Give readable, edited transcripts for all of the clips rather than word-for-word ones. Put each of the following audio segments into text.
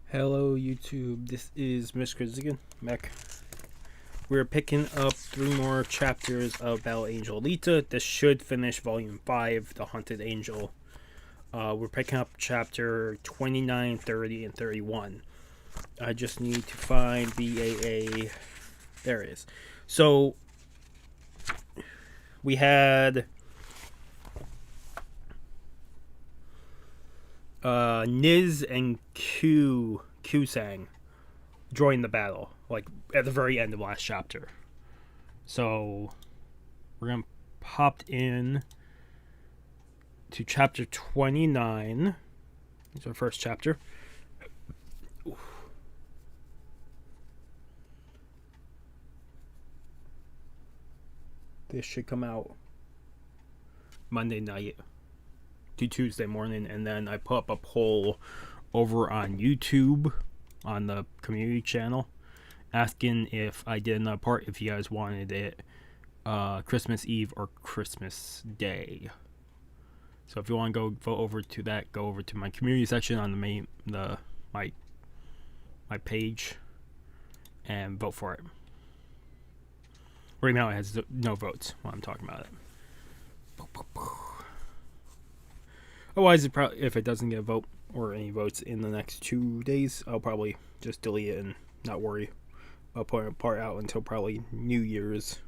Hello YouTube, this is Mr. Zigan, Mech. We're picking up 3 more chapters of Battle Angel Alita. This should finish Volume 5, The Hunted Angel. We're picking up chapter 29, 30, and 31. I just need to find BAA. There it is. So, we had Niz and Q-Sang join the battle, like at the very end of last chapter. So we're gonna pop in to chapter 29. It's our first chapter. This should come out Monday night to Tuesday morning, and then I put up a poll over on YouTube on the community channel asking if I did another part, if you guys wanted it Christmas Eve or Christmas Day. So if you want to go vote over to that, go over to my community section on my page and vote for it. Right now it has no votes while I'm talking about it. Otherwise, if it doesn't get a vote or any votes in the next 2 days, I'll probably just delete it and not worry. I'll put a part out until probably New Year's.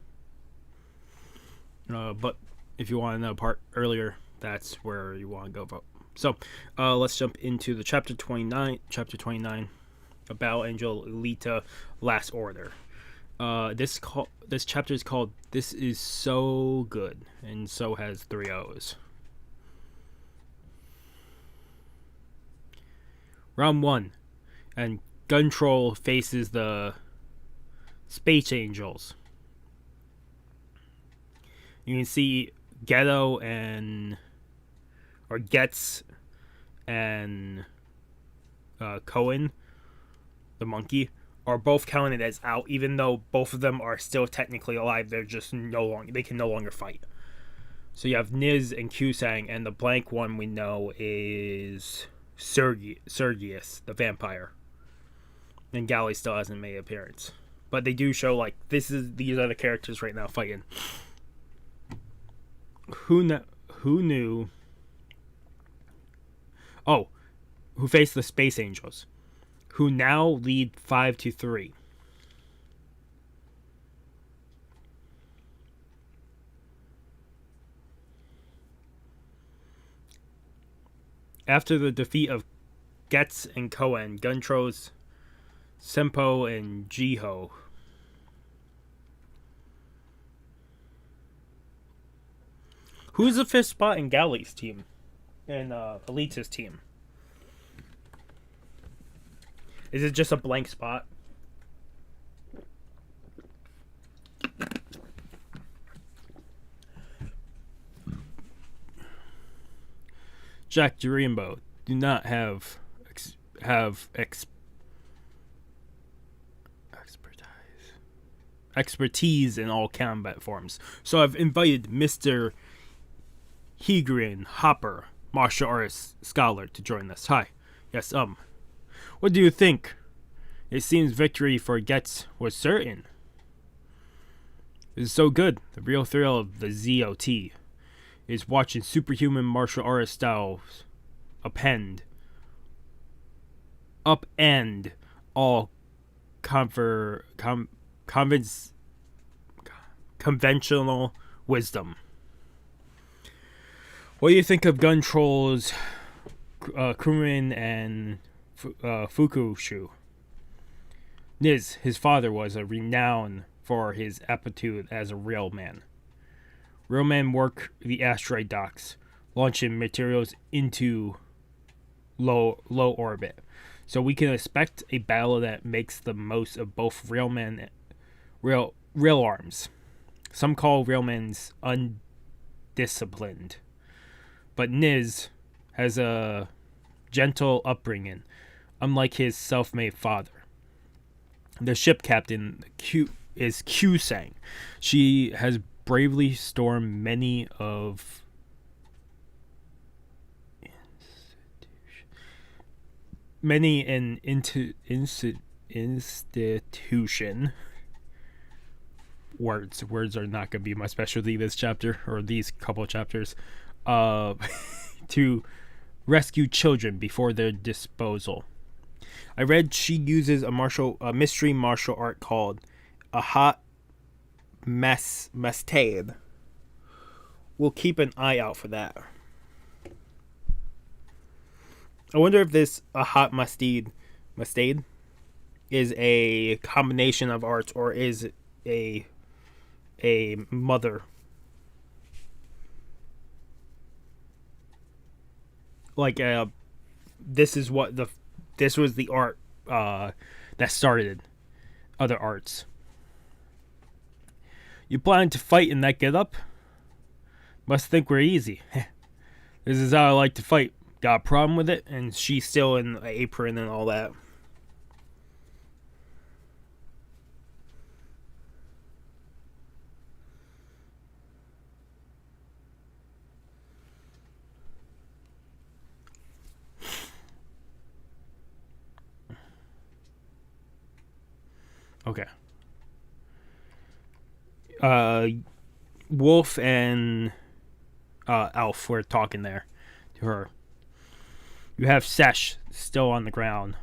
But if you want another part earlier, that's where you want to go vote. So, let's jump into the chapter 29. Chapter 29, Battle Angel Alita, Last Order. This chapter is called "This Is So Good," and so has 3 O's. Round 1, and Guntroll faces the Space Angels. You can see Ghetto Getz and Cohen, the monkey, are both counted as out, even though both of them are still technically alive. They're just they can no longer fight. So you have Niz and Q-Sang, and the blank one we know is Sergius, the vampire. And Galley still hasn't made an appearance, but they do show like these are the characters right now fighting. Who knew? Oh, who faced the Space Angels, who now lead 5-3. After the defeat of Getz and Cohen, Guntroll's Sempo and Jiho. Who's the 5th spot in Galley's team? And Alita's team? Is it just a blank spot? Jack Jerimbo do not have expertise in all combat forms. So I've invited Mr. Hegrin Hopper, martial arts scholar, to join us. Hi. Yes, what do you think? It seems victory for Getz was certain. This is so good. The real thrill of the ZOT is watching superhuman martial arts styles upend all conventional wisdom. What do you think of Guntroll's Kurin and Fukushu? Niz, his father, was a renowned for his aptitude as a railman. Railmen work the asteroid docks, launching materials into low orbit. So we can expect a battle that makes the most of both railmen rail arms. Some call railmen's undisciplined, but Niz has a gentle upbringing, unlike his self-made father. The ship captain is Q-Sang. She has bravely stormed many of many an institution. Words are not going to be my specialty this chapter, or these couple of chapters, to rescue children before their disposal. I read she uses a mystery martial art called a hot mastade. We'll keep an eye out for that. I wonder if this a hot mastade is a combination of arts, or is a mother, like this was the art that started other arts. You plan to fight in that getup? Must think we're easy. This is how I like to fight. Got a problem with it? And she's still in the apron and all that. Okay. Wolf and Elf were talking there to her. You have Sesh still on the ground.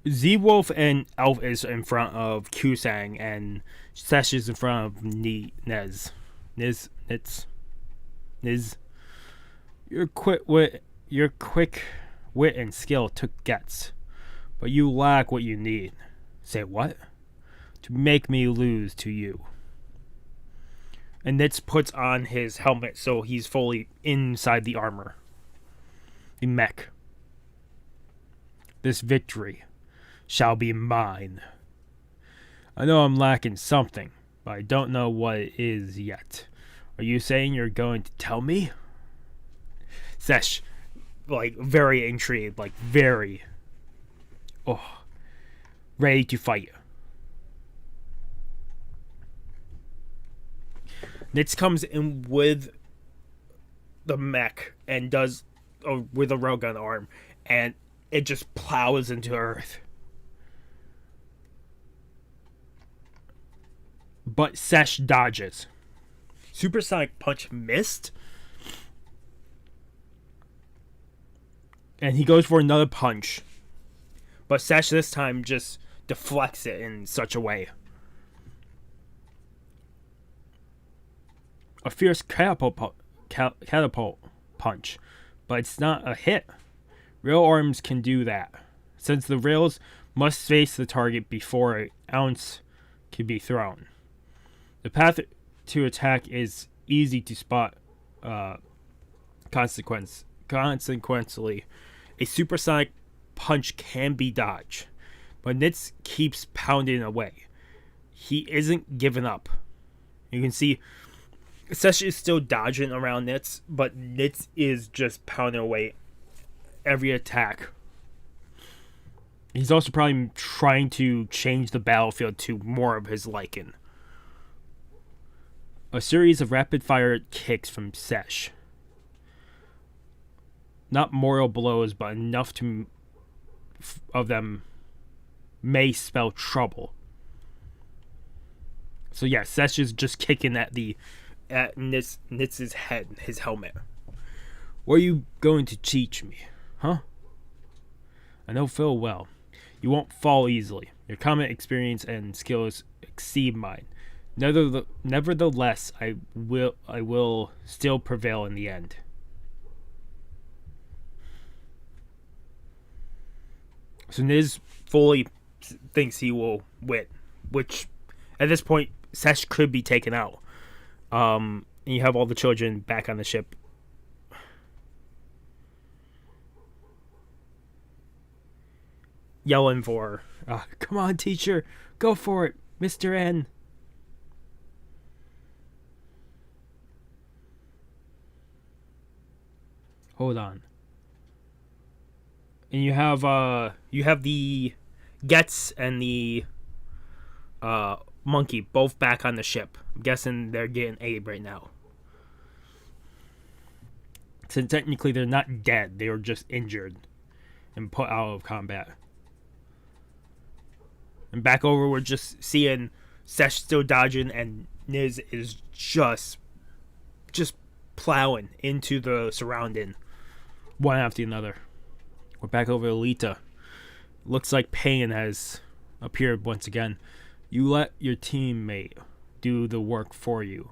Z-Wolf and Elf is in front of Kusang, and Sesh is in front of Niz. Your quick wit and skill took gets, but you lack what you need. Say what? To make me lose to you. And Nitz puts on his helmet so he's fully inside the armor. The mech. This victory shall be mine. I know I'm lacking something, but I don't know what it is yet. Are you saying you're going to tell me? Sesh, like, very intrigued, like, very, ready to fight. Nitz comes in with the mech and does with a railgun arm, and it just plows into earth. But Sesh dodges. Supersonic punch missed, and he goes for another punch, but Sesh this time just deflects it in such a way. A fierce catapult punch, but it's not a hit. Rail arms can do that, since the rails must face the target before an ounce can be thrown. The path to attack is easy to spot. Consequently, a supersonic punch can be dodged, but Nitz keeps pounding away. He isn't giving up. You can see Sesh is still dodging around Nitz, but Nitz is just pounding away every attack. He's also probably trying to change the battlefield to more of his liking. A series of rapid-fire kicks from Sesh. Not mortal blows, but enough of them may spell trouble. So yeah, Sesh is just kicking at Nitz's head, his helmet. What are you going to teach me, huh? I know Phil well. You won't fall easily. Your combat experience and skills exceed mine. Nevertheless, I will still prevail in the end. So Niz fully thinks he will win, which at this point Sesh could be taken out. And you have all the children back on the ship. Yelling for, come on, teacher, go for it, Mr. N. Hold on. And you have the Gets and the Monkey both back on the ship. I'm guessing they're getting aid right now. So technically they're not dead, they were just injured. and put out of combat. And back over, we're just seeing Sesh still dodging, and Niz is just plowing into the surrounding, one after another. We're back over to Alita. Looks like pain has appeared once again. You let your teammate do the work for you,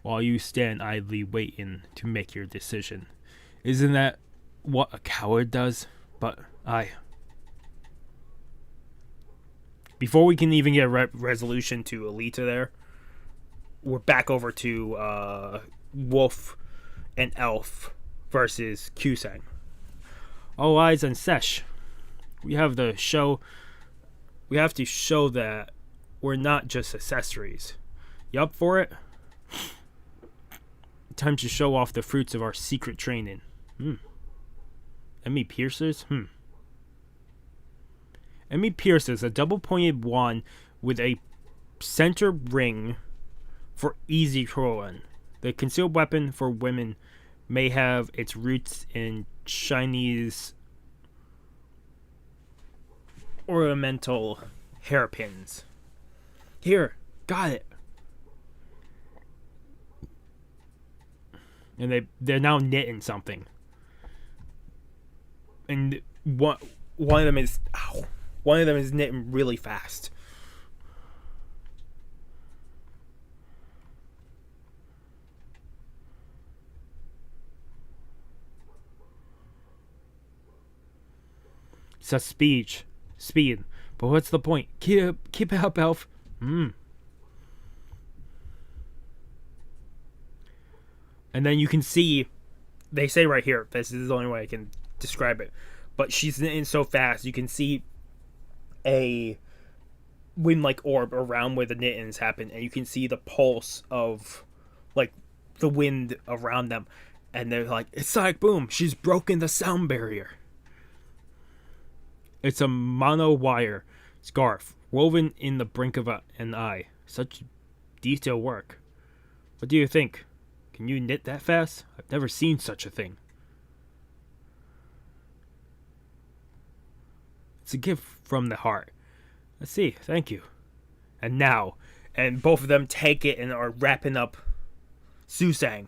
while you stand idly waiting to make your decision. Isn't that what a coward does? But before we can even get a resolution to Alita there, we're back over to Wolf and Elf versus Kusang. All eyes on Sesh. We have to show that we're not just accessories. You up for it? Time to show off the fruits of our secret training. Emmy piercers? Emmy piercers, a double-pointed wand with a center ring for easy controlling. The concealed weapon for women may have its roots in Chinese ornamental hairpins. Here, got it. And they're now knitting something. And one of them is knitting really fast. It's a speed. But what's the point? Keep it up, Elf. And then you can see, they say right here, this is the only way I can describe it, but she's knitting so fast, you can see a wind-like orb around where the knittings happen, and you can see the pulse of, like, the wind around them, and they're like, it's like, boom, she's broken the sound barrier. It's a mono-wire scarf, woven in the brink of an eye. Such detailed work. What do you think? Can you knit that fast? I've never seen such a thing. It's a gift from the heart. Let's see, thank you. And both of them take it and are wrapping up Kusang.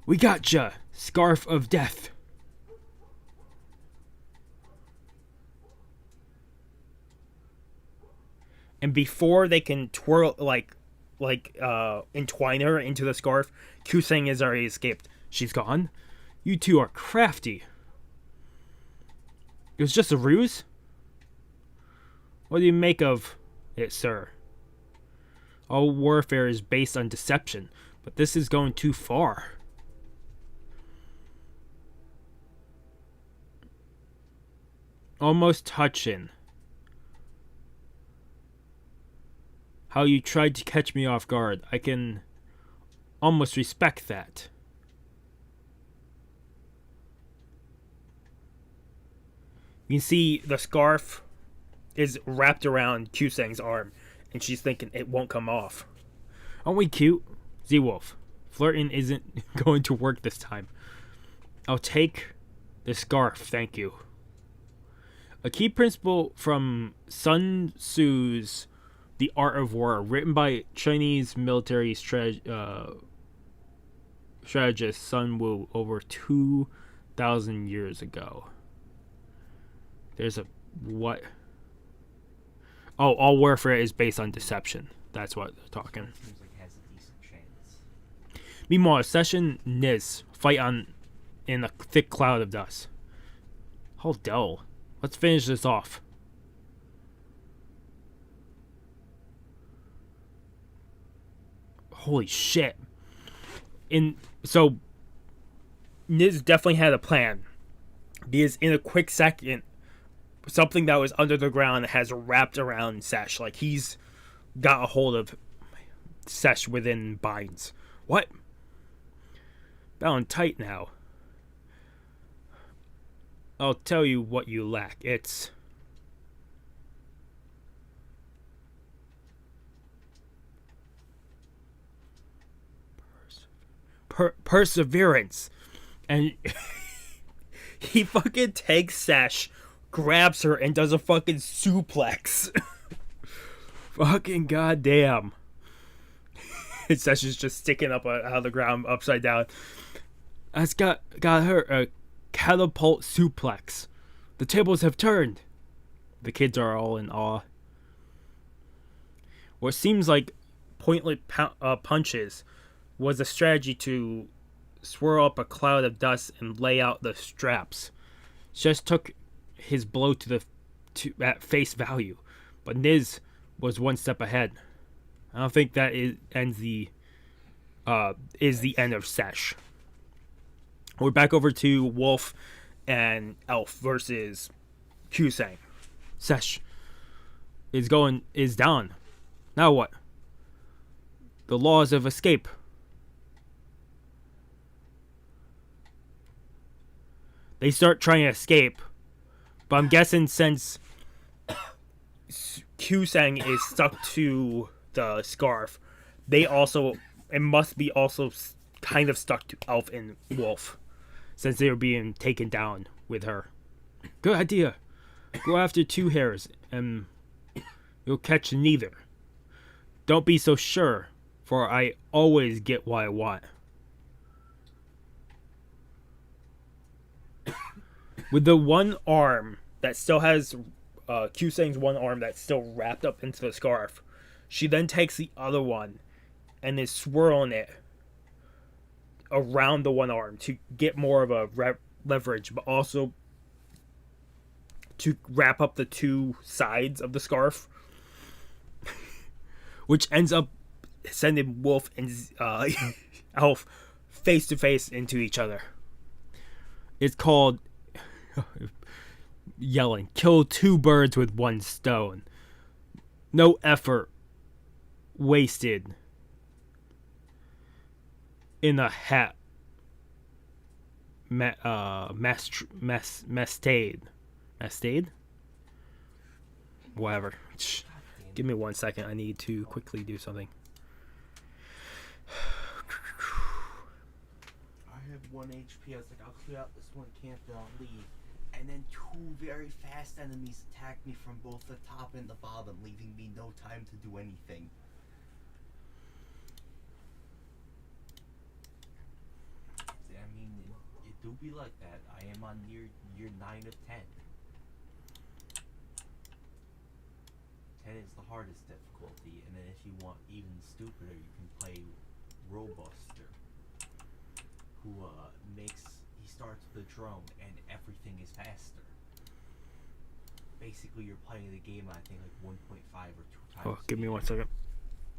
We gotcha, Scarf of Death. And before they can twirl, entwine her into the scarf, Kusang has already escaped. She's gone? You two are crafty. It was just a ruse? What do you make of it, sir? All warfare is based on deception, but this is going too far. Almost touching. How you tried to catch me off guard. I can almost respect that. You can see the scarf is wrapped around Kusang's arm, and she's thinking it won't come off. Aren't we cute? Z-Wolf, flirting isn't going to work this time. I'll take the scarf, thank you. A key principle from Sun Tzu's The Art of War, written by Chinese military strategist Sun Wu over 2,000 years ago. There's a what? Oh, all warfare is based on deception. That's what they're talking. Seems like it has a decent chance. Meanwhile, Sesh and Niz fight in a thick cloud of dust. How dull. Let's finish this off. Holy shit. So Niz definitely had a plan. Because in a quick second, something that was under the ground has wrapped around Sesh. Like, he's got a hold of Sesh within binds. What? Bound tight now. I'll tell you what you lack. It's perseverance. And He fucking takes Sesh, grabs her, and does a fucking suplex. Fucking goddamn. Sesh is just sticking up out of the ground upside down. That's got her a catapult suplex. The tables have turned. The kids are all in awe. What seems like pointless punches was a strategy to swirl up a cloud of dust and lay out the straps. Just took his blow at face value, but Niz was one step ahead. I don't think that is the end of Sesh. We're back over to Wolf and Elf versus Kusang. Sesh is down. Now what? The laws of escape. They start trying to escape, but I'm guessing since Kusang is stuck to the scarf, it must be also kind of stuck to Elf and Wolf, since they were being taken down with her. Good idea. Go after two hairs, and you'll catch neither. Don't be so sure, for I always get what I want. With the one arm that still has Kusang's one arm that's still wrapped up into the scarf, she then takes the other one and is swirling it around the one arm to get more of a leverage, but also to wrap up the two sides of the scarf, which ends up sending Wolf and Elf face to face into each other. It's called yelling, kill two birds with one stone. No effort wasted in a hat mastade. Whatever. Give me 1 second. I need to quickly do something. I have 1 HP. I was like, I'll clear out this one camp and I'll leave. And then two very fast enemies attacked me from both the top and the bottom, leaving me no time to do anything. See, I mean, it do be like that. I am on year 9 of 10. 10 is the hardest difficulty, and then if you want even stupider, you can play Robuster, who he starts with a drone and everything is faster. Basically, you're playing the game, I think, like 1.5 or 2 times. Oh, give me 1 second.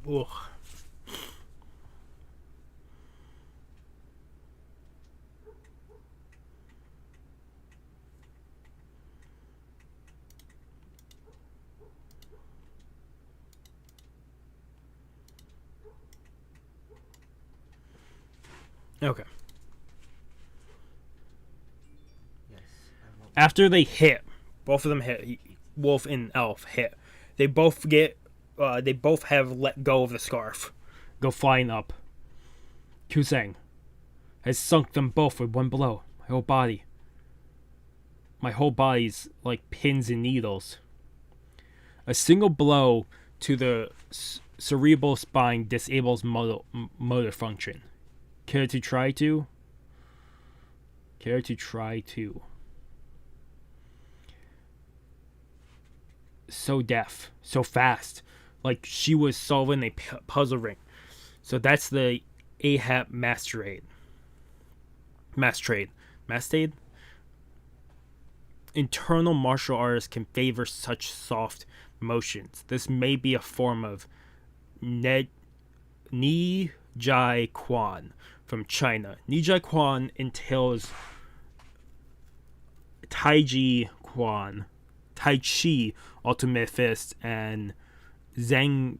Ugh. Okay. Yes. After they hit, both of them hit. Wolf and Elf hit. They both have let go of the scarf, go flying up. Kusang has sunk them both with one blow. My whole body's like pins and needles. A single blow to the cerebral spine disables motor function. Care to try to? So deaf, so fast, like she was solving a puzzle ring. So that's the AHAP Mastade. Internal martial artists can favor such soft motions. This may be a form of Ni Jai Quan from China. Ni Jai Quan entails Tai Chi, Ultimate Fist, and Zhangyi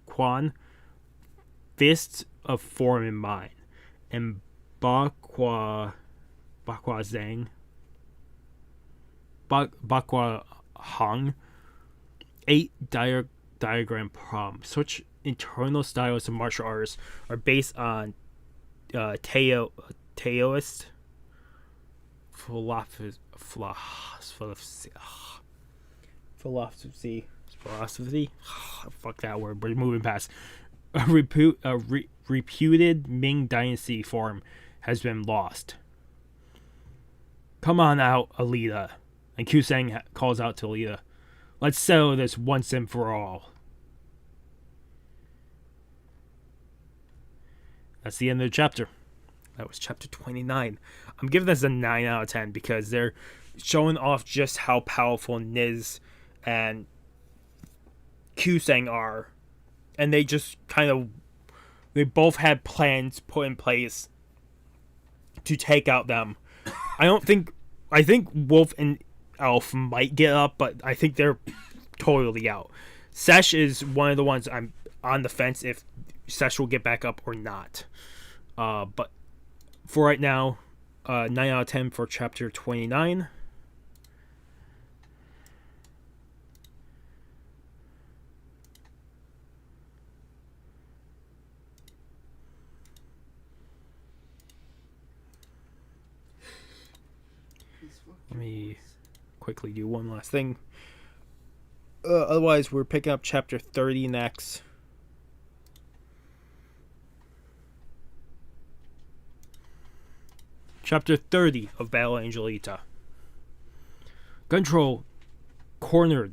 Quan, Fist of Form and Mind, and Bakwa Hong, 8 diagram problem. Such internal styles of martial arts are based on Taoist philosophy. Fuck that word. We're moving past. A reputed Ming Dynasty form has been lost. Come on out, Alita. And Kusang calls out to Alita. Let's settle this once and for all. That's the end of the chapter. That was chapter 29. I'm giving this a 9 out of 10 because they're showing off just how powerful Niz and Kusang are. And they just they both had plans put in place to take out them. I think Wolf and Elf might get up, but I think they're totally out. Sesh is one of the ones I'm on the fence if Sesh will get back up or not. But for right now, 9 out of 10 for chapter 29. Let me quickly do one last thing. Otherwise, we're picking up chapter 30 next. Chapter 30 of Battle Angel Alita. Control cornered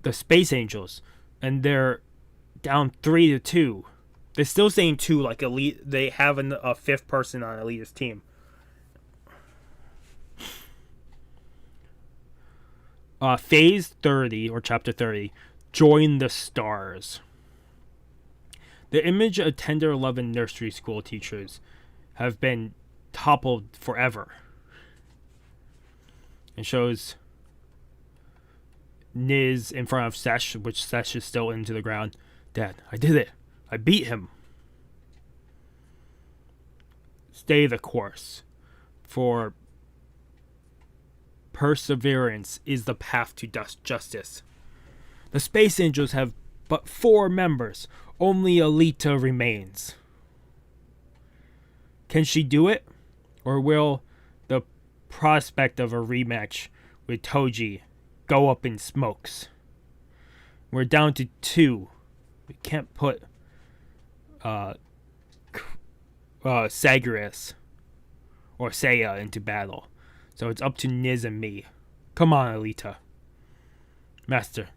the Space Angels, and they're down 3-2. They're still saying 2, like Elite. They have a fifth person on Alita's team. Phase 30, or Chapter 30, Join the Stars. The image of tender 11 nursery school teachers have been toppled forever. It shows Niz in front of Sesh, which Sesh is still into the ground. Dad, I did it. I beat him. Stay the course, for perseverance is the path to justice. The Space Angels have but 4 members. Only Alita remains. Can she do it? Or will the prospect of a rematch with Toji go up in smokes? We're down to 2. We can't put Sagras or Seiya into battle. So it's up to Niz and me. Come on, Alita. Master,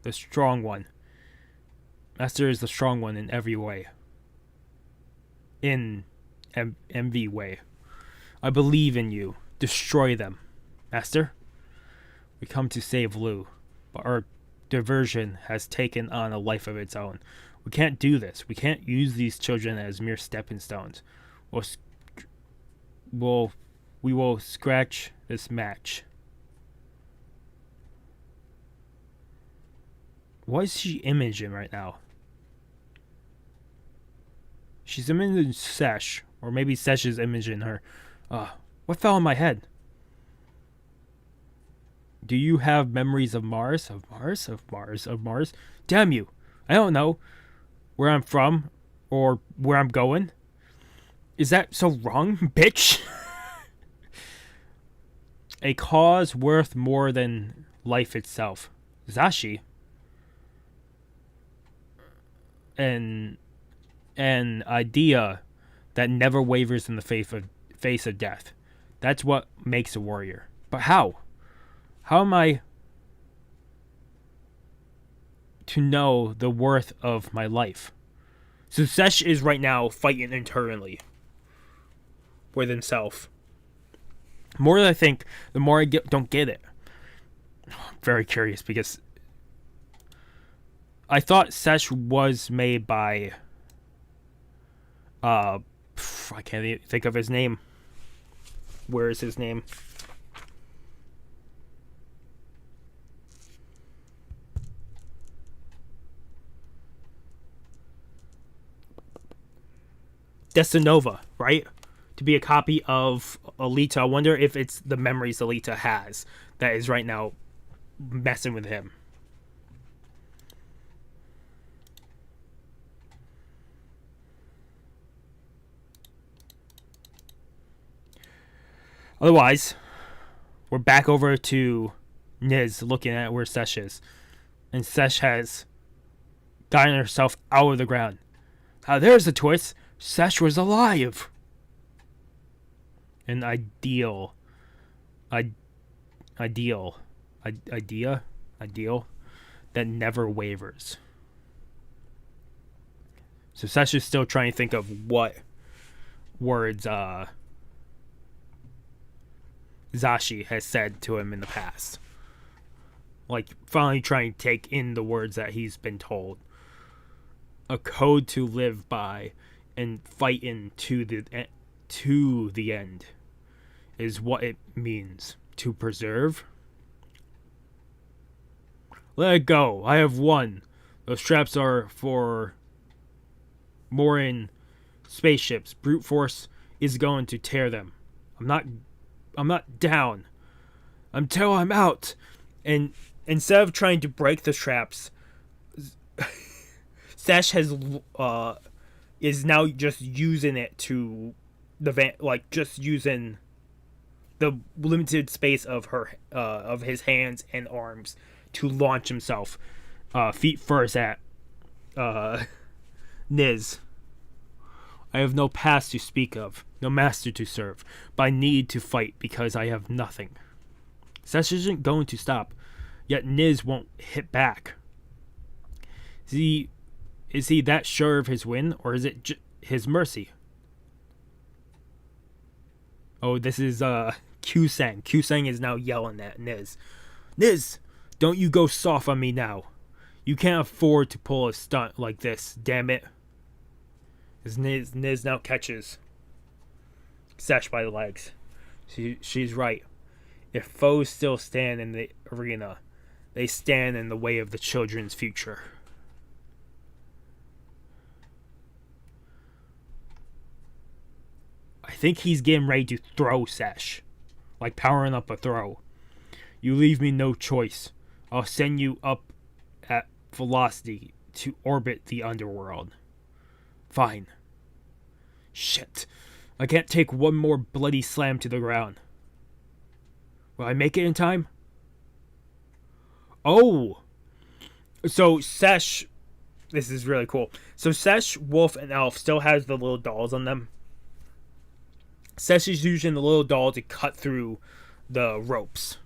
the strong one. Master is the strong one in every way. In MV way. I believe in you. Destroy them. Master? We come to save Lu, but our diversion has taken on a life of its own. We can't do this. We can't use these children as mere stepping stones. We will scratch this match. What is she imaging right now? She's imaging Sesh, or maybe Sesh is imaging her. What fell on my head? Do you have memories of Mars? Of Mars? Of Mars? Of Mars? Damn you! I don't know where I'm from or where I'm going. Is that so wrong, bitch? A cause worth more than life itself. Zashi. An idea that never wavers in the face of death. That's what makes a warrior. But how? How am I to know the worth of my life? So Sesh is right now fighting internally with himself. The more that I think, the more I don't get it. I'm very curious because I thought Sesh was made by I can't even think of his name. Where is his name? Destinova, right? To be a copy of Alita. I wonder if it's the memories Alita has that is right now messing with him. Otherwise, we're back over to Niz looking at where Sesh is. And Sesh has gotten herself out of the ground. Now there's the twist. Sesh was alive. An ideal that never wavers. So Sesh is still trying to think of what words Zashi has said to him in the past. Like, finally trying to take in the words that he's been told. A code to live by and fighting to the end is what it means. To preserve. Let it go. I have won. Those traps are for more in spaceships. Brute force is going to tear them. I'm not down until I'm out. And instead of trying to break the traps, Sesh is now just using it to just using the limited space of his hands and arms to launch himself feet first at Niz. I have no past to speak of, no master to serve, but I need to fight because I have nothing. Sesh isn't going to stop, yet Niz won't hit back. Is he that sure of his win, or is it his mercy? Oh, this is Q-Sang. Q-Sang is now yelling at Niz. Niz, don't you go soft on me now. You can't afford to pull a stunt like this, damn it. As Niz now catches Sesh by the legs. She's right. If foes still stand in the arena, they stand in the way of the children's future. I think he's getting ready to throw Sesh. Like powering up a throw. You leave me no choice. I'll send you up at velocity to orbit the underworld. Fine. Shit. I can't take one more bloody slam to the ground. Will I make it in time? Oh! So Sesh... This is really cool. So Sesh, Wolf, and Elf still has the little dolls on them. Sesh is using the little doll to cut through the ropes.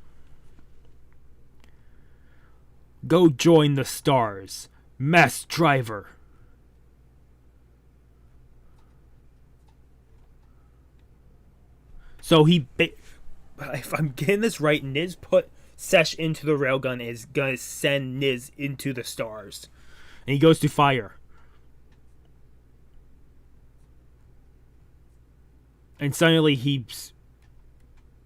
Go join the stars. Mass Driver. So if I'm getting this right, Niz put Sesh into the railgun and is going to send Niz into the stars. And he goes to fire. And suddenly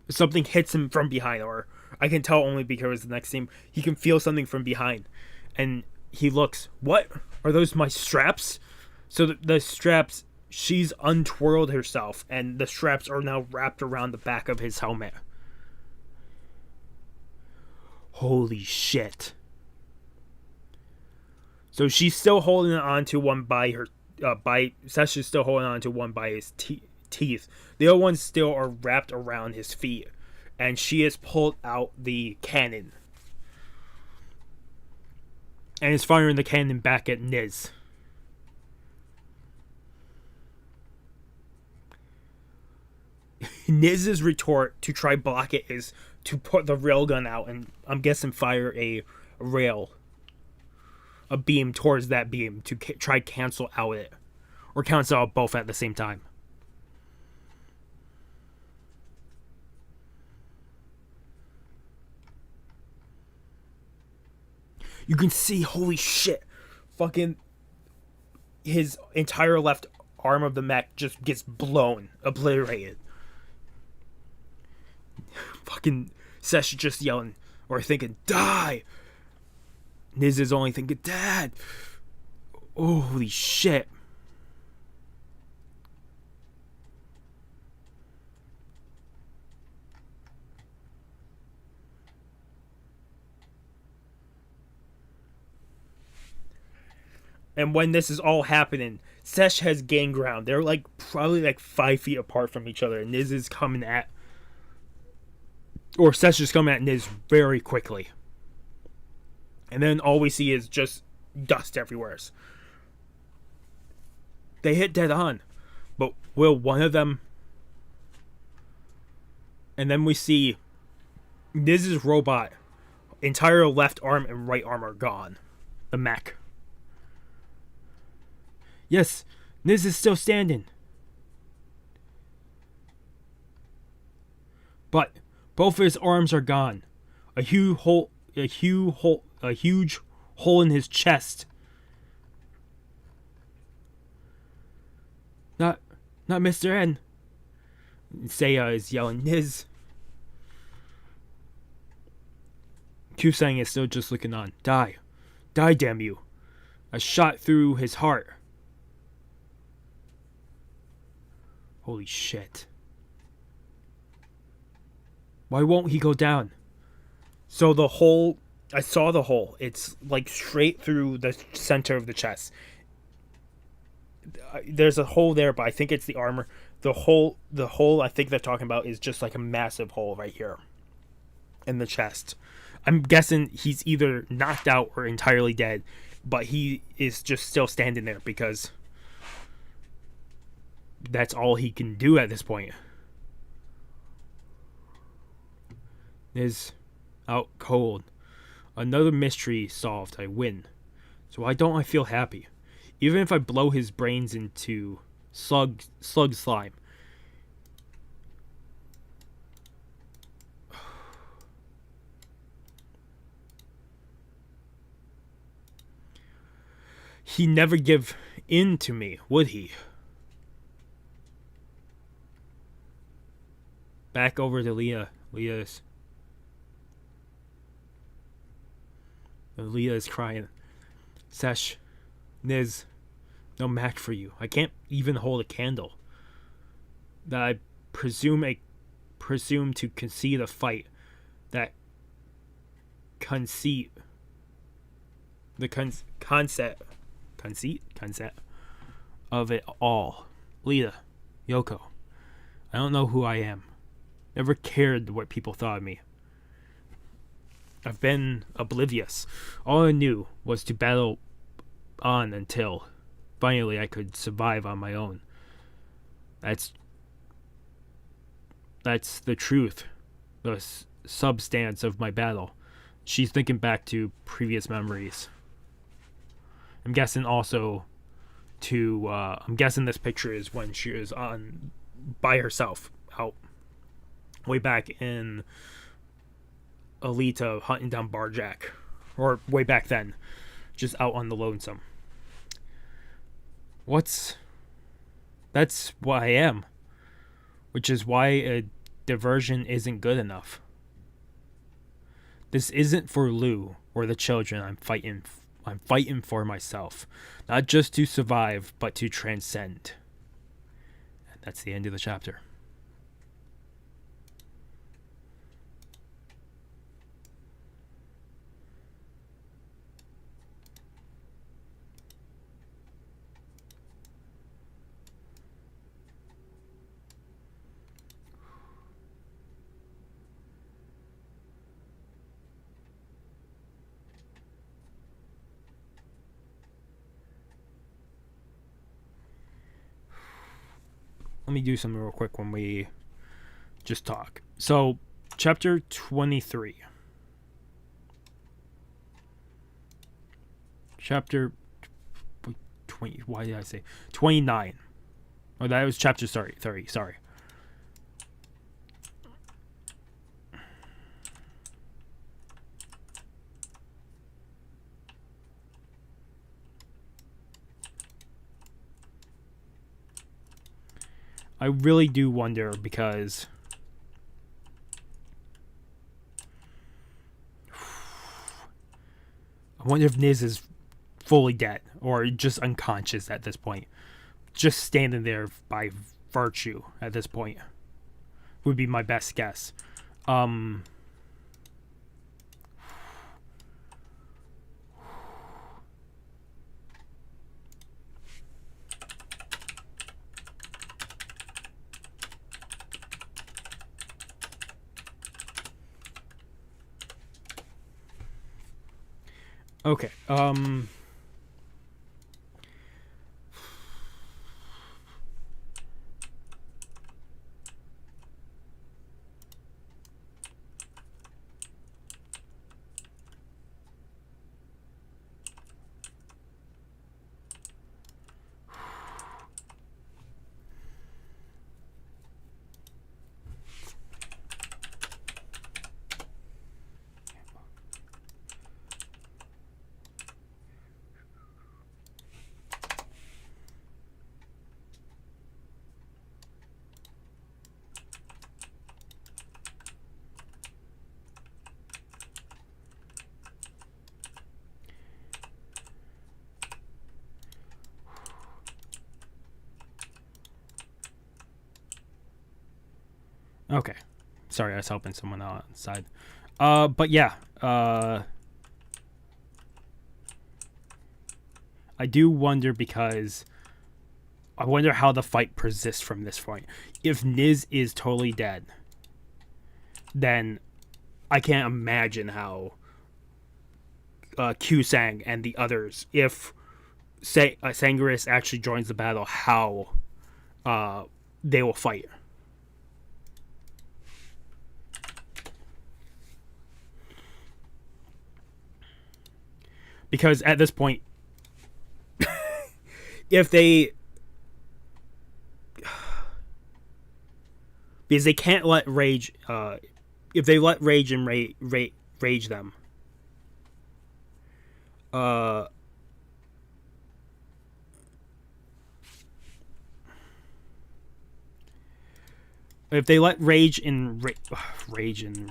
something hits him from behind, or I can tell only because the next scene, he can feel something from behind. And he looks, what? Are those my straps? So the straps, she's untwirled herself, and the straps are now wrapped around the back of his helmet. Holy shit. So she's still holding on to one by her, Sesh is still holding on to one by his teeth. The other ones still are wrapped around his feet. And she has pulled out the cannon. And is firing the cannon back at Niz. Niz's retort to try block it is to put the railgun out and I'm guessing fire a beam towards that beam to try cancel out it. Or cancel out both at the same time. You can see, holy shit, fucking his entire left arm of the mech just gets blown, obliterated. Fucking Sesh just yelling or thinking, die! Niz is only thinking, Dad! Holy shit. And when this is all happening, Sesh has gained ground. They're probably 5 feet apart from each other. And Niz is coming at or Seth's just coming at Niz very quickly. And then all we see is just dust everywhere. They hit dead on. But will one of them... And then we see Niz's robot, entire left arm and right arm are gone. The mech. Yes, Niz is still standing. But both of his arms are gone. A huge hole in his chest. Not Mr. N. Seiya is yelling, Niz. Kusang is still just looking on. Die, damn you. A shot through his heart. Holy shit. Why won't he go down? So the hole, I saw the hole. It's like straight through the center of the chest. There's a hole there, but I think it's the armor. The hole I think they're talking about is just like a massive hole right here in the chest. I'm guessing he's either knocked out or entirely dead, but he is just still standing there because that's all he can do at this point. Is out cold. Another mystery solved. I win. So why don't I feel happy? Even if I blow his brains into slug slime. He'd never give in to me, would he? Back over to Leah. Leah is crying. Sesh, Niz, no match for you. I can't even hold a candle. That I presume to concede a fight. That conceit of it all. Lita, Yoko, I don't know who I am. Never cared what people thought of me. I've been oblivious. All I knew was to battle on until finally I could survive on my own. That's the truth, the substance of my battle. She's thinking back to previous memories. I'm guessing also I'm guessing this picture is when she was on by herself out way back in Alita hunting down Barjack, or way back then, just out on the lonesome. That's what I am, which is why a diversion isn't good enough. This isn't for Lou or the children. I'm fighting for myself, not just to survive, but to transcend. And that's the end of the chapter. Let me do something real quick when we just talk. So, chapter 23. Chapter 20. Why did I say 29? Oh, that was chapter 30. Sorry. I really do wonder because I wonder if Niz is fully dead or just unconscious at this point. Just standing there by virtue at this point would be my best guess. Okay. Okay. Sorry, I was helping someone outside. But yeah. I do wonder because I wonder how the fight persists from this point. If Niz is totally dead, then I can't imagine how Q-Sang and the others, if Sangaris actually joins the battle, how they will fight. Because at this point, if they... Because they can't let rage... if they let rage and rage them... if they let rage and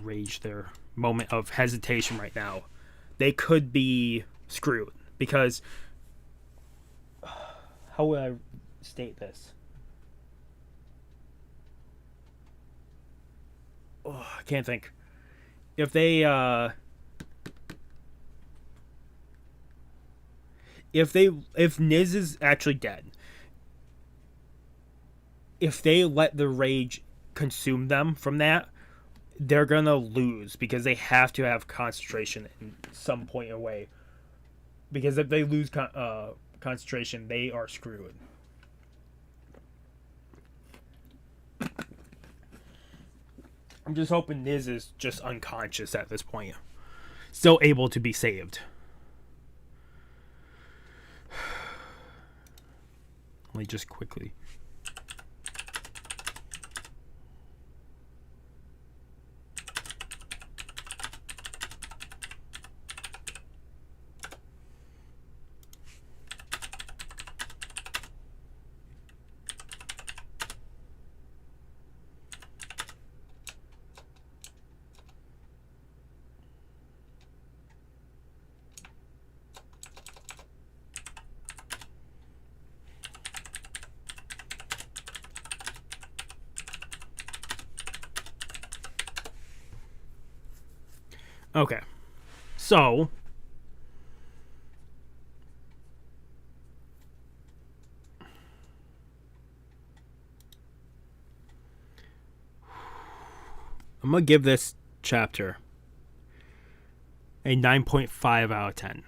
rage their moment of hesitation right now, they could be screwed. Because how would I state this? Oh, I can't think. If they if Niz is actually dead, if they let the rage consume them from that, they're gonna lose because they have to have concentration in some point away. Because if they lose concentration, they are screwed. I'm just hoping Niz is just unconscious at this point, still able to be saved. Let me just quickly. Okay, so I'm gonna give this chapter a 9.5 out of 10.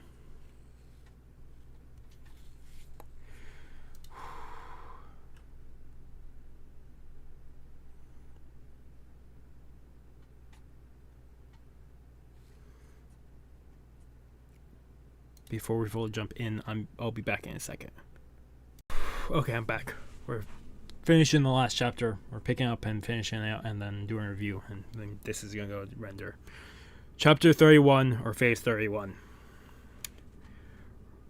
Before we fully jump in, I'll be back in a second. Okay, I'm back. We're finishing the last chapter. We're picking up and finishing it out and then doing a review. And then this is going to go to render. Chapter 31, or Phase 31.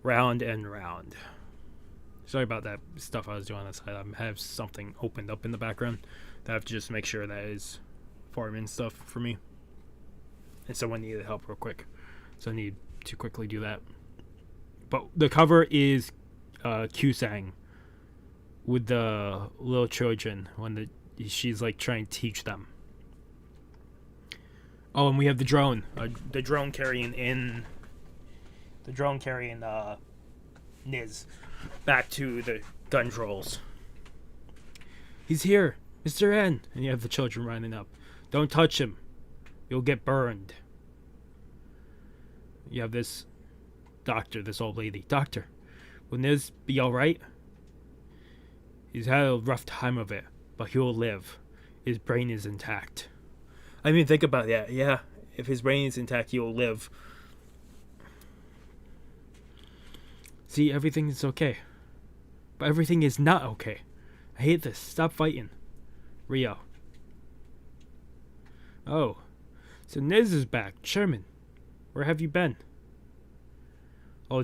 Round and Round. Sorry about that stuff I was doing on the side. I have something opened up in the background that I have to just make sure that is farming stuff for me. And someone needed help real quick. So I need to quickly do that. But the cover is Q-Sang with the little children when she's like trying to teach them. Oh, and we have the drone. The drone carrying Niz back to the gun trolls. He's here, Mr. N. And you have the children running up. Don't touch him. You'll get burned. You have this doctor, this old lady. Doctor, will Niz be alright? He's had a rough time of it, but he'll live. His brain is intact. I mean, think about that. Yeah, if his brain is intact, he'll live. See, everything is okay. But everything is not okay. I hate this. Stop fighting. Rio. Oh. So Niz is back. Sherman, where have you been? All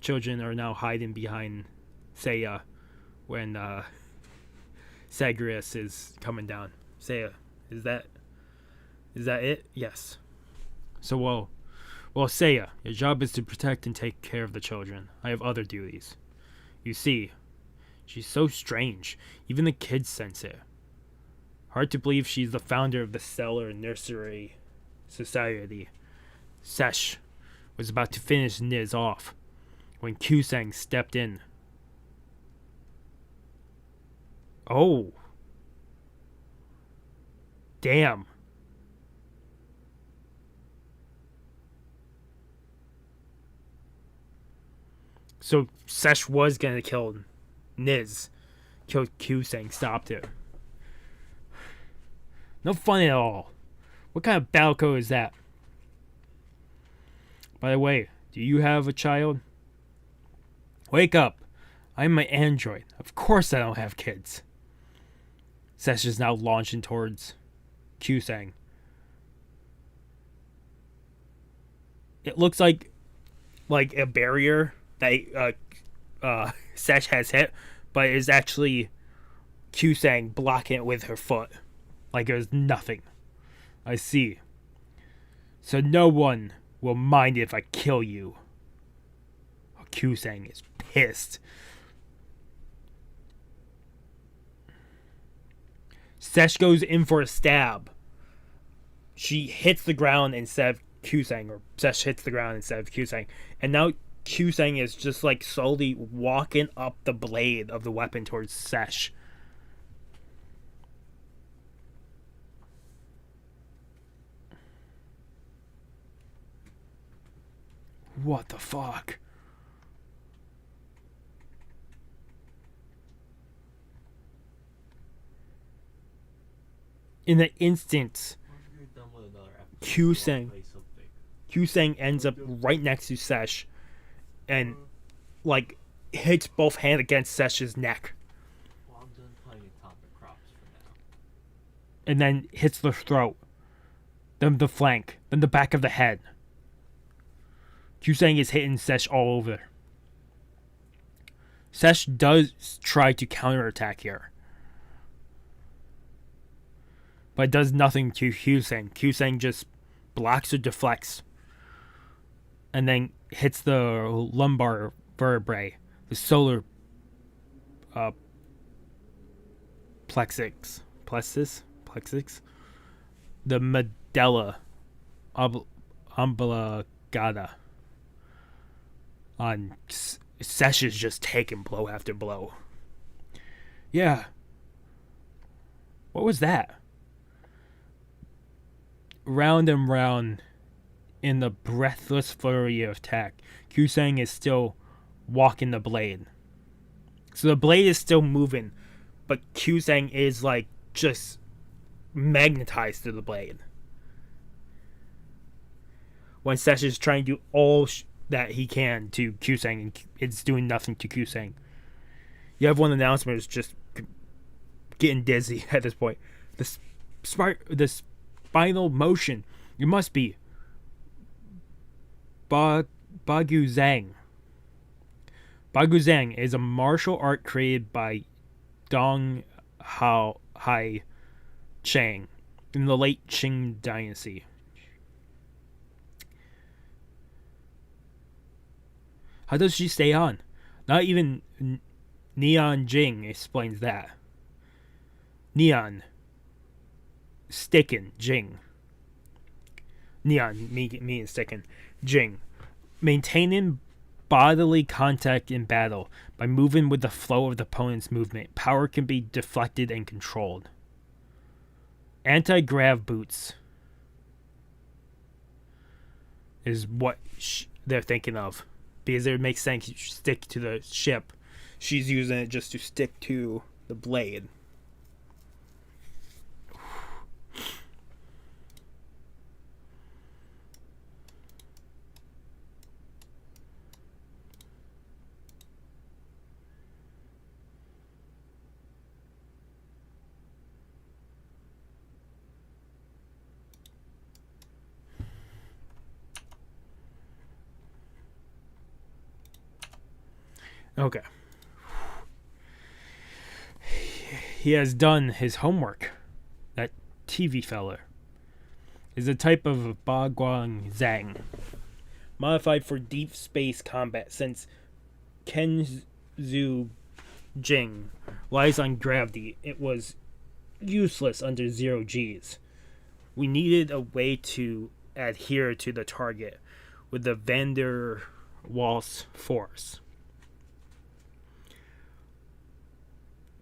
children are now hiding behind Seiya when Sagrius is coming down. Seiya, is that it? Yes. So well, Seiya, your job is to protect and take care of the children. I have other duties. You see, she's so strange. Even the kids sense it. Hard to believe she's the founder of the Stellar Nursery Society. Sesh was about to finish Niz off when Kusang stepped in. Oh. Damn. So Sesh was gonna kill Niz. Killed Kusang, stopped it. No fun at all. What kind of battle code is that? By the way, do you have a child? Wake up. I'm an android. Of course I don't have kids. Sesh is now launching towards Kusang. It looks like a barrier that Sesh has hit, but it's actually Kusang blocking it with her foot. Like it was nothing. I see. So no one will mind if I kill you. Oh, Kusang is pissed. Sesh goes in for a stab. She hits the ground instead of Kusang, or Sesh hits the ground instead of Kusang. And now Kusang is just like slowly walking up the blade of the weapon towards Sesh. What the fuck? In an instant, Kusang ends up right next to Sesh and like hits both hands against Sesh's neck. Well, I'm done playing Atomic Crops for now. And then hits the throat, then the flank, then the back of the head. Kusang is hitting Sesh all over. Sesh does try to counterattack here, but it does nothing to Kusang. Kusang just blocks or deflects, and then hits the lumbar vertebrae, the solar plexus, the medulla oblongata. On Sesh is just taking blow after blow. Yeah. What was that? Round and round in the breathless flurry of attack, Kusang is still walking the blade. So the blade is still moving, but Kusang is like just magnetized to the blade. When Sesh is trying to do all that he can to Kusang, and it's doing nothing to Kusang. You have one announcement is just getting dizzy at this point. The spinal motion. You must be Baguzang. Baguzang is a martial art created by Dong Hai Chang in the late Qing dynasty. How does she stay on? Not even Neon Jing explains that. Neon. Stickin'. Jing. Neon means stickin'. Jing. Maintaining bodily contact in battle. By moving with the flow of the opponent's movement, power can be deflected and controlled. Anti-grav boots is what they're thinking of. because it makes sense you stick to the ship. She's using it just to stick to the blade. Okay. He has done his homework. That TV feller is a type of Bagwang Zhang, modified for deep space combat since Kenzu Jing lies on gravity. It was useless under 0 Gs. We needed a way to adhere to the target with the van der Waals force.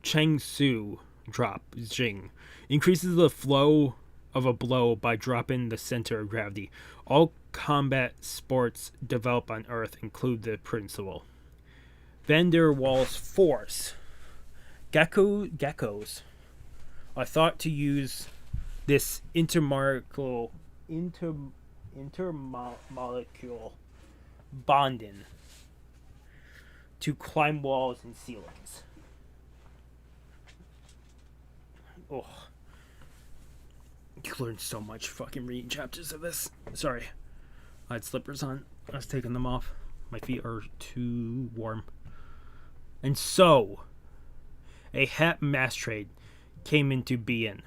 Cheng Su drop Jing increases the flow of a blow by dropping the center of gravity. All combat sports developed on Earth include the principle. Van der Waals force. Geckos are thought to use this intermolecule bonding to climb walls and ceilings. Oh, you learn so much fucking reading chapters of this. Sorry, I had slippers on. I was taking them off. My feet are too warm. And so, a hat mass trade came into being.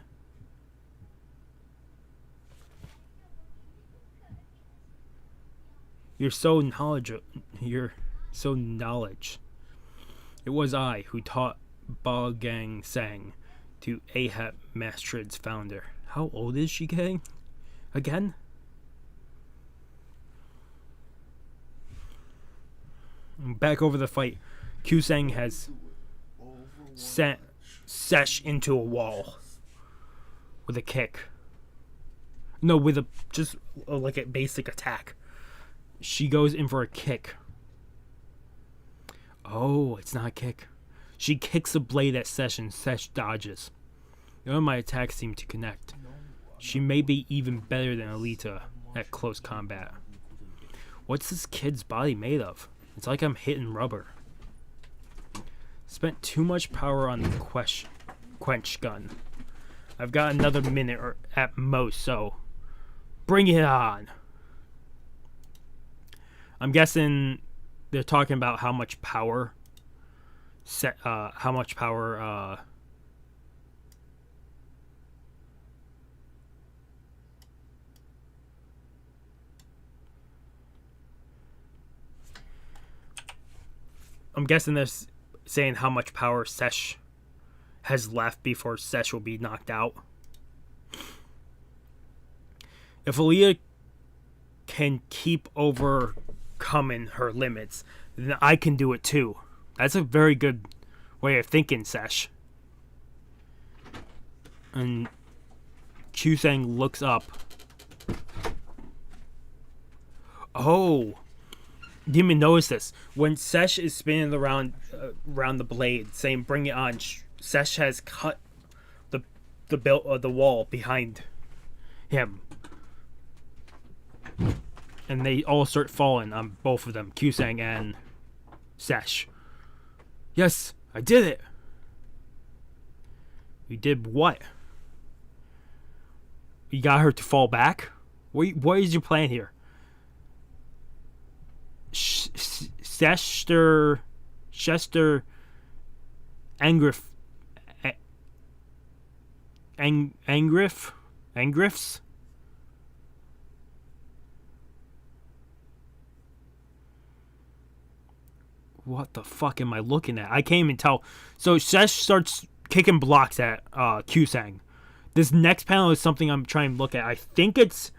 You're so knowledge. It was I who taught Baogang Sang to Ahab Mastrid's founder. How old is she getting? Again? Back over the fight, Kusang has sent Sesh into a wall with a kick. No, with a just like a basic attack. She goes in for a kick. Oh, it's not a kick. She kicks a blade at Sesh and Sesh dodges. None of my attacks seem to connect. She may be even better than Alita at close combat. What's this kid's body made of? It's like I'm hitting rubber. Spent too much power on the quench gun. I've got another minute or at most, so bring it on. I'm guessing they're talking about how much power I'm guessing they're saying how much power Sesh has left before Sesh will be knocked out. If Alita can keep overcoming her limits, then I can do it too. That's a very good way of thinking, Sesh. And Kusang looks up. Oh, didn't even notice this. When Sesh is spinning around the blade, saying "Bring it on," Sesh has cut the wall behind him, and they all start falling on both of them, Kusang and Sesh. Yes, I did it. You did what? You got her to fall back? What is your plan here? Chester Angriffs? What the fuck am I looking at? I can't even tell. So Sesh starts kicking blocks at Kusang. This next panel is something I'm trying to look at. I think it's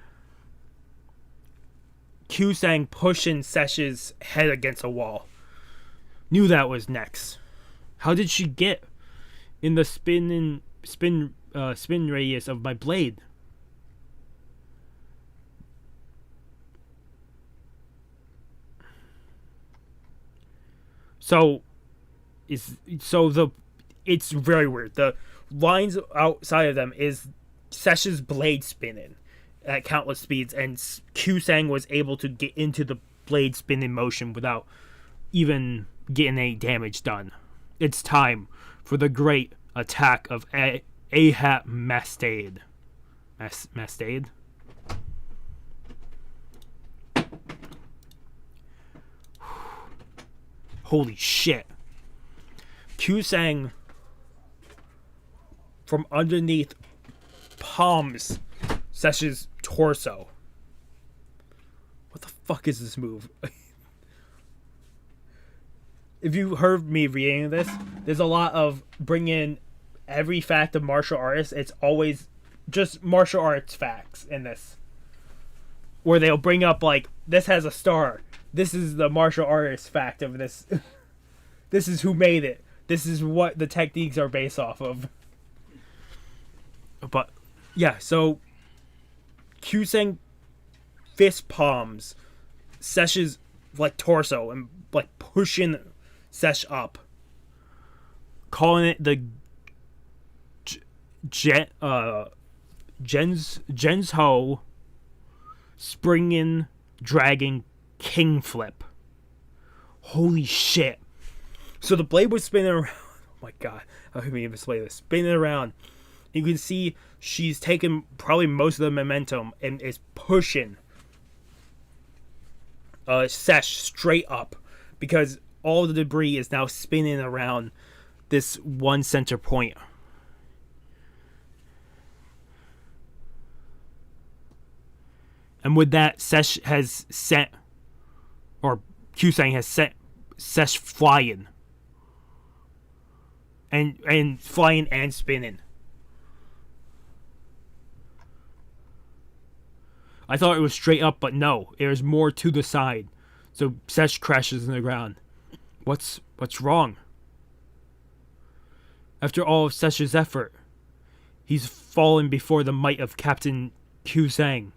Kusang pushing Sesh's head against a wall. Knew that was next. How did she get in the spin radius of my blade? So it's very weird. The lines outside of them is Sesh's blade spinning at countless speeds, and Q-Sang was able to get into the blade spinning motion without even getting any damage done. It's time for the great attack of Ahat Mastade. Mastade? Holy shit. Q-Sang from underneath palms Sesh's torso. What the fuck is this move? If you heard me reading this, there's a lot of bringing every fact of martial artists. It's always just martial arts facts in this. Where they'll bring up, like, this has a star. This is the martial artist fact of this. This is who made it. This is what the techniques are based off of. But, yeah, so Q-Sang fist palms Sesh's, like, torso and, like, pushing Sesh up. Calling it the Jens Ho Springin' Dragon King Flip. Holy shit. So the blade was spinning around. Oh my god. How can we even display this? Spinning around. You can see she's taken probably most of the momentum and is pushing Sesh straight up, because all the debris is now spinning around this one center point. And with that, Sesh has sent, or Q-Sang has sent Sesh flying. And flying and spinning. I thought it was straight up, but no. There's more to the side. So Sesh crashes in the ground. What's wrong? After all of Sesh's effort, he's fallen before the might of Captain Q-Sang.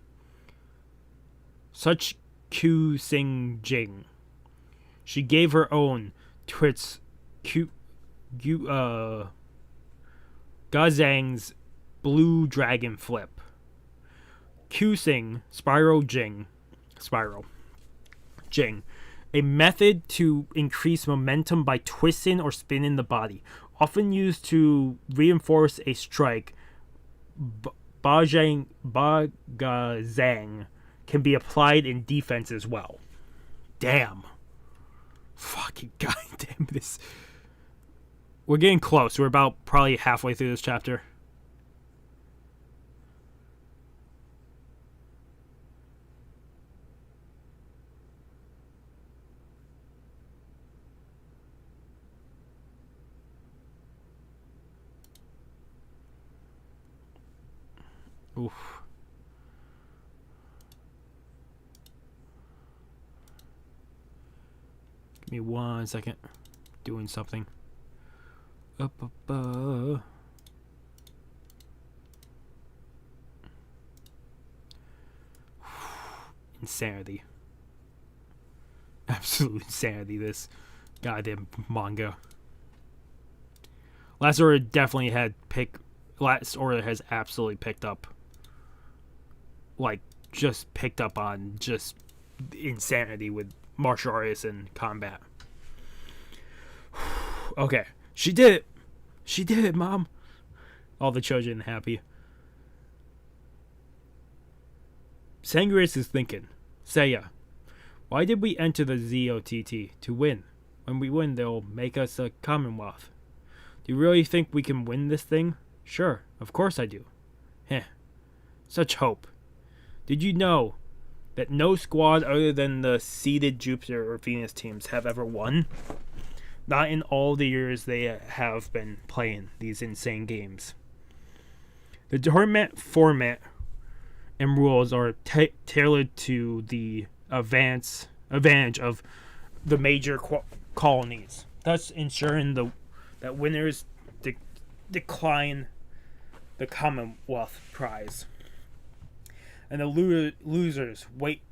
Such Q-Sing Jing. She gave her own to its Gazang's Blue Dragon Flip. Q-Sing Spiral Jing. A method to increase momentum by twisting or spinning the body. Often used to reinforce a strike, Bagazang can be applied in defense as well. Damn. Fucking goddamn this. We're getting close. We're about probably halfway through this chapter. Oof. Give me 1 second. Doing something. Insanity. Absolute insanity, this goddamn manga. Last Order definitely Last Order has absolutely picked up. Like, just picked up on just insanity with martial artists and combat. Okay. She did it. She did it, Mom. All the children happy. Sangris is thinking, Seiya, why did we enter the ZOTT? To win. When we win, they'll make us a Commonwealth. Do you really think we can win this thing? Sure, of course I do. Heh. Such hope. Did you know that no squad other than the seeded Jupiter or Venus teams have ever won? Not in all the years they have been playing these insane games. The tournament format and rules are tailored to the advantage of the major colonies, thus ensuring that winners decline the Commonwealth prize, and the losers wait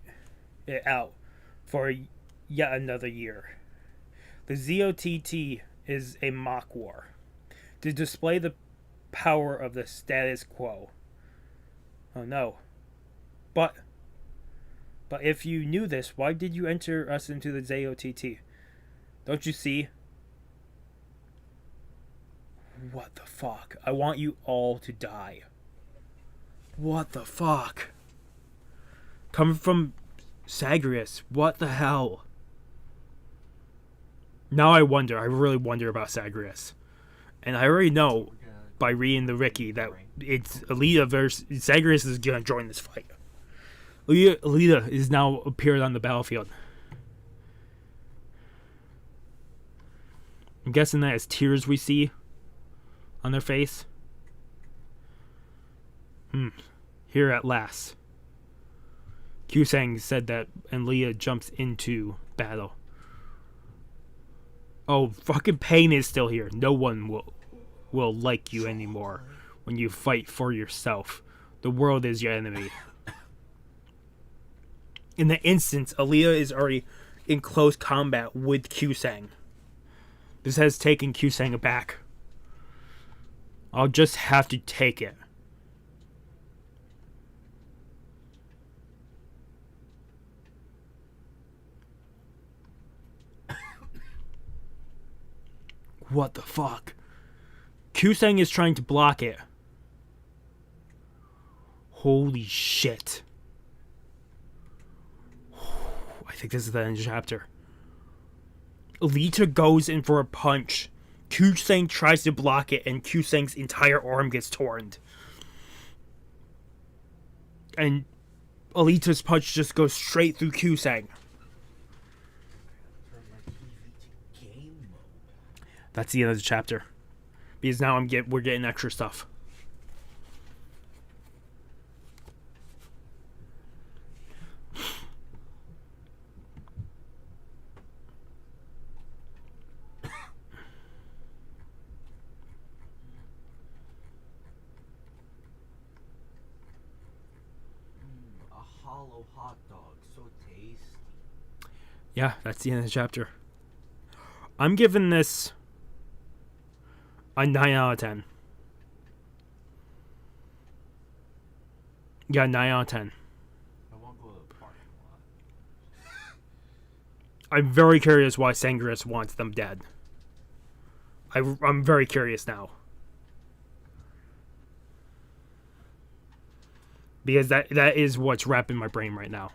it out for yet another year. The ZOTT is a mock war to display the power of the status quo. Oh no. But if you knew this, why did you enter us into the ZOTT? Don't you see? What the fuck? I want you all to die. What the fuck? Coming from Sagrius, what the hell? Now I really wonder about Sagrius. And I already know by reading the wiki that it's Alita versus Sagrius is gonna join this fight. Alita is now appeared on the battlefield. I'm guessing that is tears we see on their face. Here at last. Kusang said that, and Leah jumps into battle. Oh, fucking Pain is still here. No one will like you anymore when you fight for yourself. The world is your enemy. In the instance, Alita is already in close combat with Kusang. This has taken Kusang aback. I'll just have to take it. What the fuck? Kusang is trying to block it. Holy shit. I think this is the end of the chapter. Alita goes in for a punch. Kusang tries to block it, and Kusang's entire arm gets torn. And Alita's punch just goes straight through Kusang. That's the end of the chapter. Because now we're getting extra stuff. A hollow hot dog, so tasty. Yeah, that's the end of the chapter. I'm giving this a 9 out of 10. Yeah, 9 out of 10. I won't go to the parking lot. I'm very curious why Sangris wants them dead. I'm very curious now. Because that is what's wrapping my brain right now.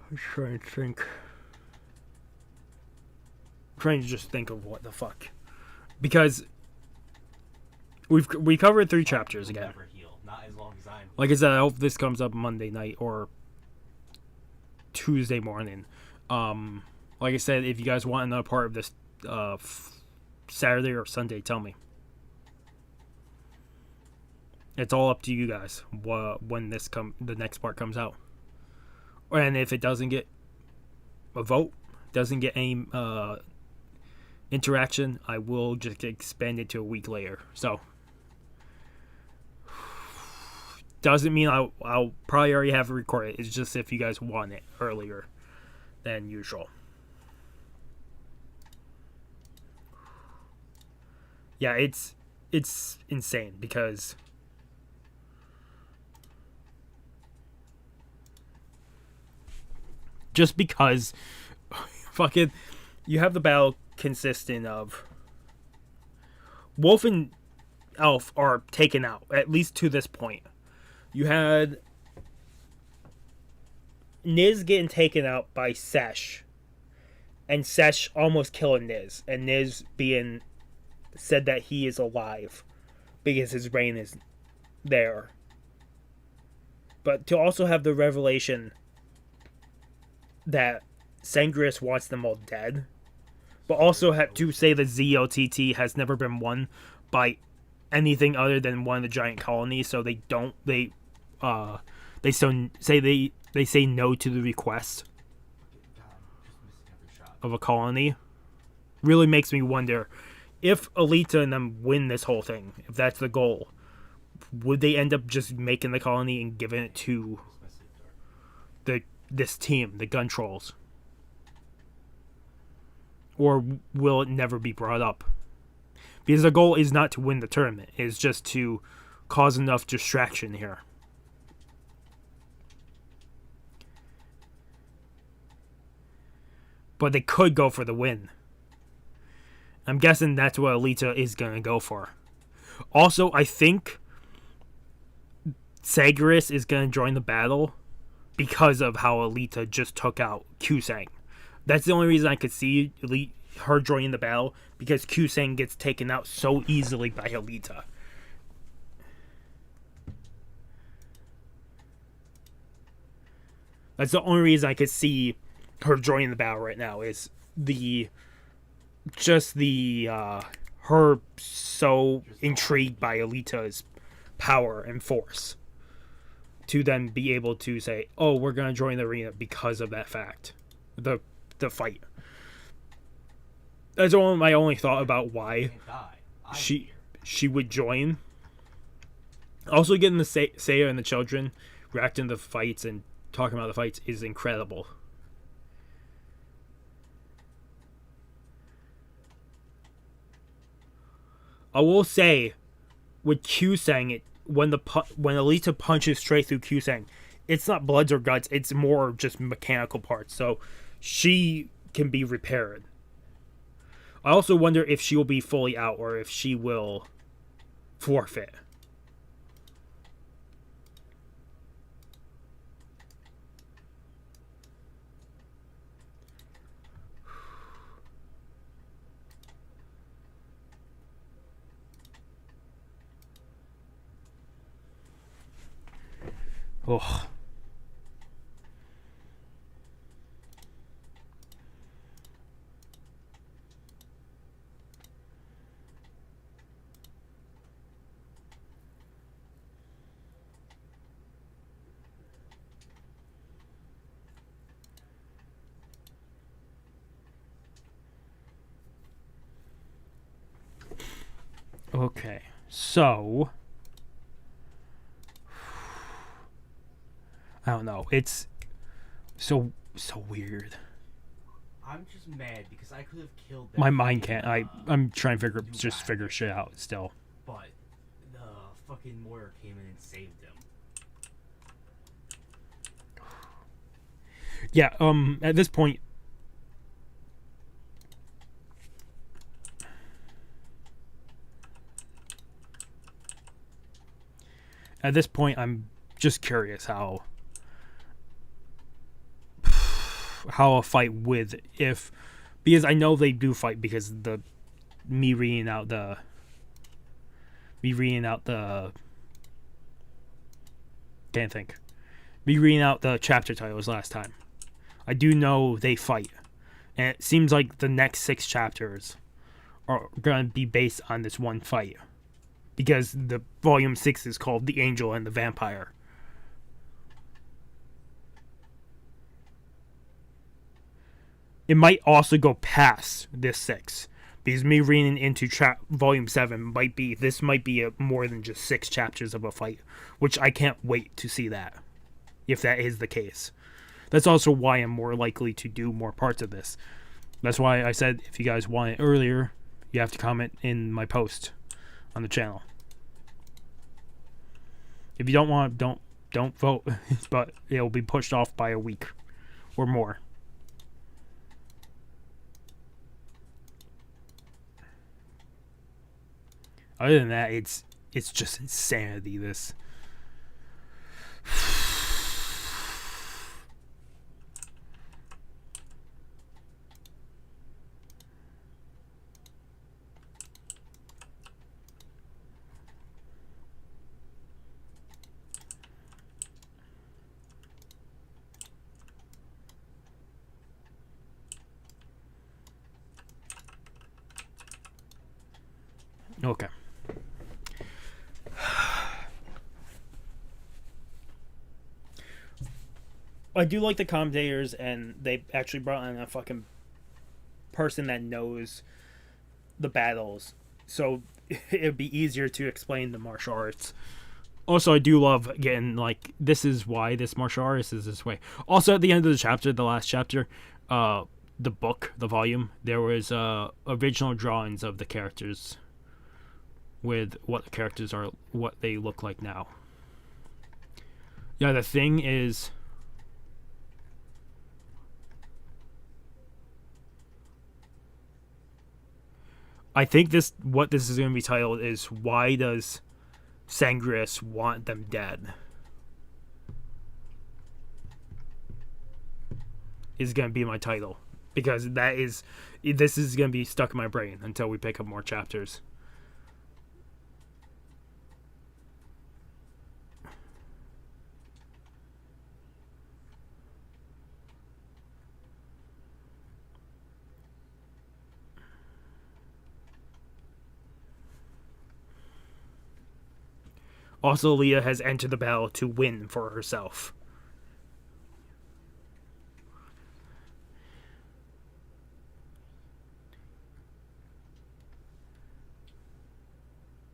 I'm trying to think. I'm trying to just think of what the fuck. Because we covered 3 chapters again. Never heal. Not as long as I'm. Like I said, I hope this comes up Monday night or Tuesday morning. Like I said, if you guys want another part of this Saturday or Sunday, tell me. It's all up to you guys when the next part comes out. And if it doesn't get a vote, doesn't get any interaction, I will just expand it to a week later. So, doesn't mean I'll probably already have it recorded. It's just if you guys want it earlier than usual. Yeah, it's insane because fucking you have the battle consisting of Wolf and Elf are taken out, at least to this point. You had Niz getting taken out by Sesh, and Sesh almost killing Niz, and Niz being said that he is alive because his brain is there. But to also have the revelation that Sangris wants them all dead. but also have to say that ZOTT has never been won by anything other than one of the giant colonies, so they still say they say no to the request God, I'm just missing every shot. of a colony. Really makes me wonder if Alita and them win this whole thing, if that's the goal, would they end up just making the colony and giving it to this team, the Gun Trolls? Or will it never be brought up? Because the goal is not to win the tournament, it's just to cause enough distraction here. But they could go for the win. I'm guessing that's what Alita is going to go for. Also, I think Sagris is going to join the battle because of how Alita just took out Kusang. That's the only reason I could see her joining the battle, because Kusang gets taken out so easily by Alita. That's the only reason I could see her joining the battle right now, is her so intrigued by Alita's power and force to then be able to say, oh, we're going to join the arena because of that fact. The fight. That's my only thought about why she would join. Also, getting the Seiya and the children reacting to the fights and talking about the fights is incredible. I will say, with Kusang, when Alita punches straight through Kusang, it's not bloods or guts, it's more just mechanical parts, so she can be repaired. I also wonder if she will be fully out or if she will forfeit. Oh. Okay, so I don't know. It's so weird. I'm just mad because I could have killed them. My mind can't. I'm trying to figure shit out still. But the fucking Moira came in and saved them. Yeah. At this point. At this point, I'm just curious how a fight with, if, because I know they do fight, because me reading out the chapter titles last time. I do know they fight, and it seems like the next 6 chapters are gonna be based on this one fight, because the volume 6 is called The Angel and the Vampire. It might also go past this 6, because me reading into volume 7 might be more than just 6 chapters of a fight, which I can't wait to see that, if that is the case. That's also why I'm more likely to do more parts of this. That's why I said, if you guys want it earlier, you have to comment in my post on the channel. If you don't want, don't vote, but it'll be pushed off by a week or more. Other than that, it's just insanity, this. Okay. I do like the commentators, and they actually brought in a fucking person that knows the battles, so it'd be easier to explain the martial arts. Also, I do love getting, like, this is why this martial artist is this way. Also, at the end of the chapter, the last chapter, the book, the volume, there was original drawings of the characters with what the characters are, what they look like now. Yeah, the thing is, I think what this is going to be titled is, why does Sangrius want them dead? Is going to be my title, because this is going to be stuck in my brain until we pick up more chapters. Also, Alita has entered the battle to win for herself.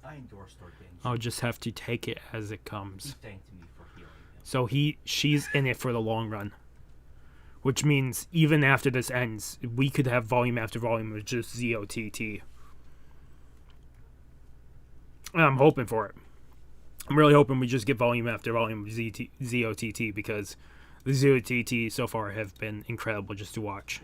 I endorse Genji. I'll just have to take it as it comes. He thanked me for healing him. So she's in it for the long run. Which means even after this ends, we could have volume after volume with just ZOTT. And I'm hoping for it. I'm really hoping we just get volume after volume of ZOTT, because the ZOTT so far have been incredible just to watch.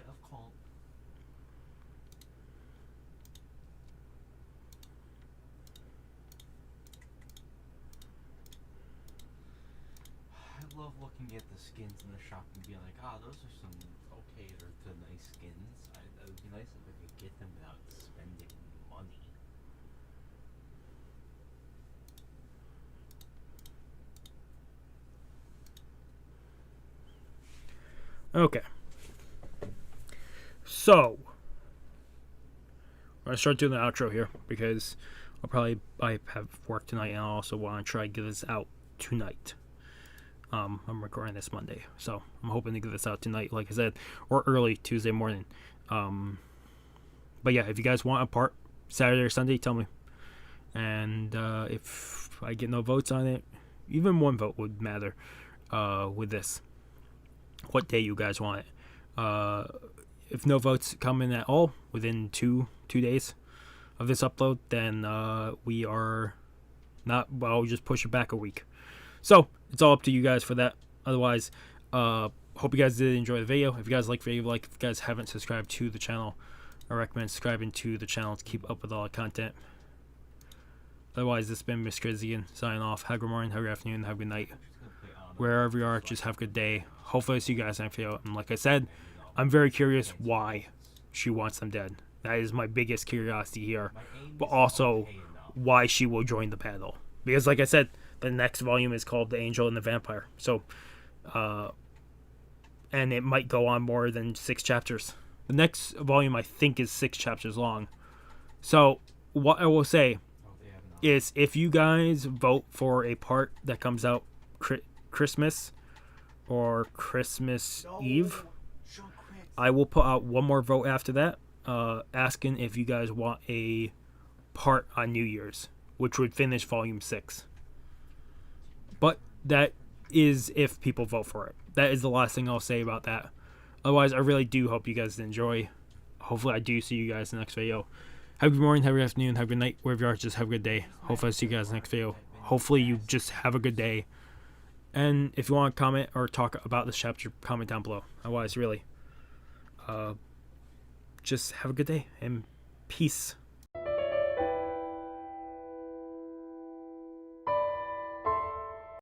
I love looking at the skins in the shop and being like, those are some okay to nice skins. It would be nice if I could get them without spending money. Okay. So, I'm going to start doing the outro here, because I have work tonight, and I also want to try to get this out tonight. I'm recording this Monday, so I'm hoping to get this out tonight, like I said, or early Tuesday morning. But yeah, if you guys want a part Saturday or Sunday, tell me. And if I get no votes on it, even one vote would matter with this. What day you guys want it. If no votes come in at all within two days of this upload, then we are not, well, just push it back a week. So it's all up to you guys for that. Otherwise, hope you guys did enjoy the video. If you guys like the video, if you guys haven't subscribed to the channel, I recommend subscribing to the channel to keep up with all the content. Otherwise, this has been Mr. Krizian signing off. Have a good morning, have a good afternoon, have a good night. Wherever you are, just have a good day. Hopefully I see you guys next video. And like I said, I'm very curious why she wants them dead. That is my biggest curiosity here. But also why she will join the battle. Because like I said, the next volume is called The Angel and the Vampire. So, and it might go on more than 6 chapters. The next volume, I think, is 6 chapters long. So, what I will say is, if you guys vote for a part that comes out Christmas or Christmas Eve, I will put out one more vote after that, asking if you guys want a part on New Year's, which would finish volume 6. But that is if people vote for it. That is the last thing I'll say about that. Otherwise, I really do hope you guys enjoy. Hopefully I do see you guys in the next video. Have a good morning, have a good afternoon, have a good night, wherever you are, just have a good day. Hopefully I see you guys in the next video. Hopefully you just have a good day. And if you want to comment or talk about this chapter, comment down below. Otherwise, really, just have a good day and peace.